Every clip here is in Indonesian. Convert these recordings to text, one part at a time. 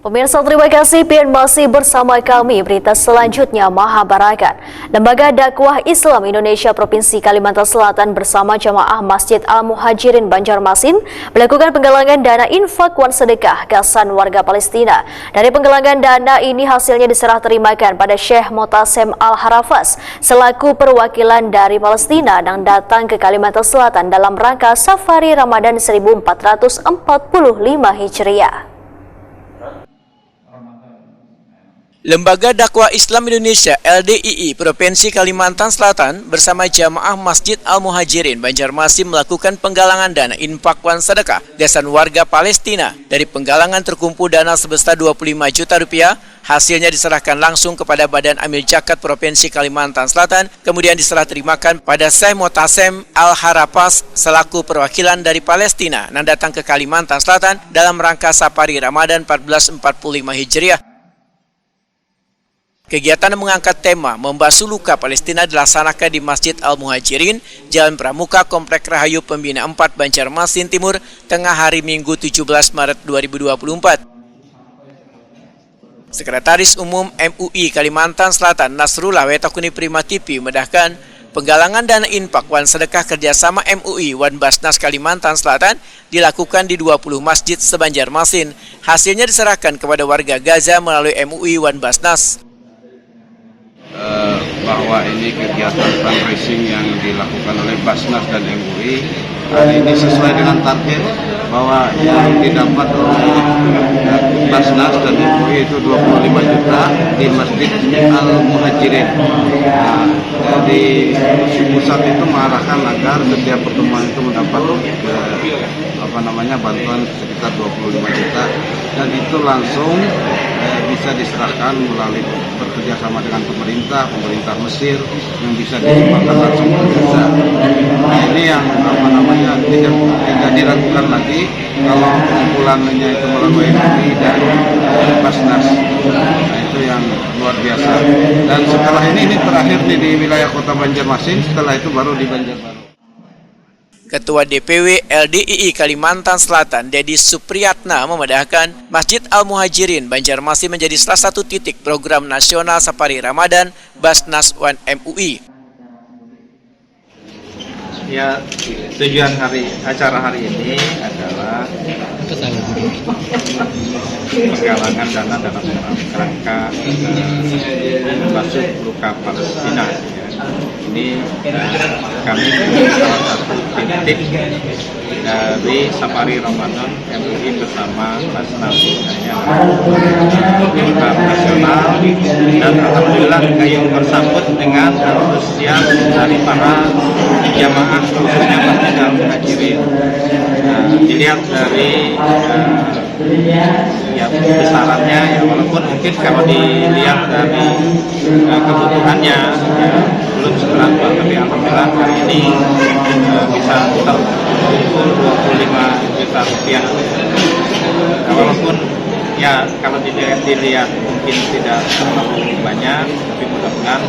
Pemirsa, terima kasih pian masih bersama kami. Berita selanjutnya, Mahabarakat. Lembaga Dakwah Islam Indonesia Provinsi Kalimantan Selatan bersama jamaah Masjid Al-Muhajirin Banjarmasin melakukan penggalangan dana infak wan sedekah gasan warga Palestina. Dari penggalangan dana ini hasilnya diserah terimakan pada Syekh Motasem Al-Harafas selaku perwakilan dari Palestina yang datang ke Kalimantan Selatan dalam rangka Safari Ramadan 1445 Hijriah. Lembaga Dakwah Islam Indonesia LDII Provinsi Kalimantan Selatan bersama jamaah Masjid Al-Muhajirin Banjarmasin melakukan penggalangan dana infak wan sedekah gasan warga Palestina. Dari penggalangan terkumpul dana sebesar 25 juta rupiah, hasilnya diserahkan langsung kepada Badan Amil Zakat Provinsi Kalimantan Selatan, kemudian diserah terimakan pada Syekh Motasem Al-Harafas selaku perwakilan dari Palestina yang datang ke Kalimantan Selatan dalam rangka Safari Ramadan 1445 Hijriah. Kegiatan mengangkat tema Membasuh Luka Palestina dilaksanakan di Masjid Al-Muhajirin, Jalan Pramuka, Komplek Rahayu Pembina 4, Banjarmasin Timur, tengah hari Minggu 17 Maret 2024. Sekretaris Umum MUI Kalimantan Selatan Nasrullah Wetakuni Prima TV memedahkan penggalangan dana infak wan sedekah kerjasama MUI Wan Basnas Kalimantan Selatan dilakukan di 20 masjid se-Banjarmasin. Hasilnya diserahkan kepada warga Gaza melalui MUI Wan Basnas. Bahwa ini kegiatan fundraising yang dilakukan oleh Basnas dan MUI hari ini sesuai dengan target bahwa yang didapat oleh Basnas dan MUI itu 25 juta di Masjid Al-Muhajirin. Jadi pusat itu mengarahkan agar setiap pertemuan itu mendapat bantuan sekitar 25 juta dan itu langsung bisa diserahkan melalui bekerjasama dengan pemerintah Mesir yang bisa disumbangkan langsung ke Gaza. Nah, ini yang tidak diragukan lagi kalau pengumpulannya itu melalui MUI dan Basnas. Nah, itu yang luar biasa. Dan setelah ini terakhir di wilayah Kota Banjarmasin, setelah itu baru di Banjarbaru. Ketua DPW LDII Kalimantan Selatan, Dedi Supriyatna memedahkan Masjid Al-Muhajirin Banjarmasin menjadi salah satu titik program nasional Safari Ramadan Basnas Wan MUI. Ya, tujuan acara hari ini adalah penggalangan dana dalam rangka membasuh luka Palestina. Ini kami salah satu titik dari Safari Ramadan MUI bersama Basnas program nasional, dan alhamdulillah kami bersambut dengan antusias dari para jamaah khususnya Masjid Al-Muhajirin. Dilihat dari besarannya, walaupun mungkin kalau dilihat dari kebutuhannya belum seberapa, tapi alhamdulillah hari ini bisa terkumpul 25 juta rupiah. Walaupun kalau dilihat mungkin tidak terlalu banyak, tapi mudah-mudahan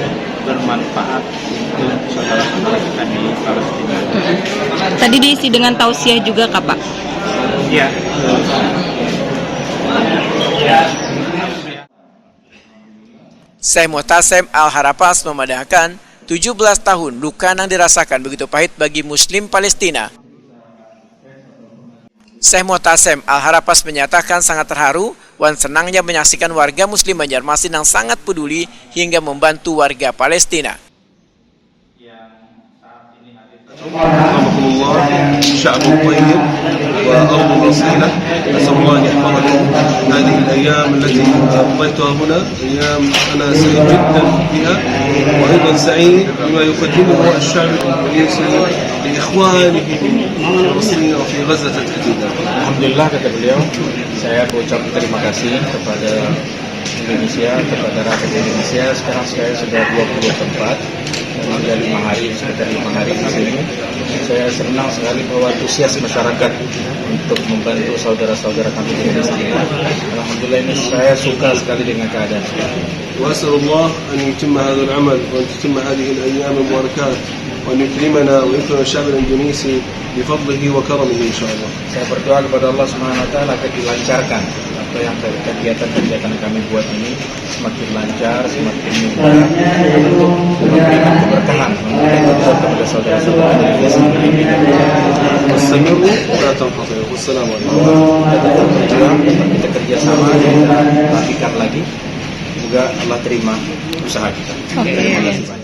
bermanfaat untuk saudara-saudara kita di Palestina. Tadi diisi dengan tausiah juga, Kak, Pak? Iya. Syekh Motasem Al-Harafas memedahkan 17 tahun luka yang dirasakan begitu pahit bagi Muslim Palestina. Syekh Motasem Al-Harafas menyatakan sangat terharu dan senangnya menyaksikan warga Muslim Banjarmasin yang sangat peduli hingga membantu warga Palestina. Alhamdulillah, sya'bun tayyib wa ardun rasila. Asal Allah yahfazkum hadhihi al-ayyam allati qadaytuha huna, ayyam ana sa'id jiddan fiha wa aidan sa'id bima yuqaddimuhu ash-sha'b al-indonesia li ikhwanihi min Palestina wa fi Gaza tahdida. Alhamdulillah, kata beliau, saya berucap terima kasih kepada Indonesia, kepada rakyat Indonesia. Sekarang saya sudah 20 tempat, sudah 5 hari, sekitar 5 hari di sini. Saya senang sekali bahwa antusias masyarakat untuk membantu saudara-saudara kami di Palestina. Alhamdulillah, ini saya suka sekali dengan keadaan sekarang. وأسأل الله أن يتم هذا العمل وأن تتم هذه الأيام المباركات وأن يكرمنا ويكرم الشعب الإندونيسي بفضله وكرمه إن شاء الله. Saya berdoa kepada Allah Subhanahu wa taala agar dilancarkan supaya kegiatan-kegiatan yang kami buat ini semakin lancar, semakin mudah untuk memberikan keberkahan kepada saudara-saudara Indonesia ini. واستمروا ولا تنقطعوا والسلام عليكم. Tetap berjuang, tetap kita kerjasama, kita rapikan lagi. Semoga Allah terima usaha kita. Terima kasih banyak.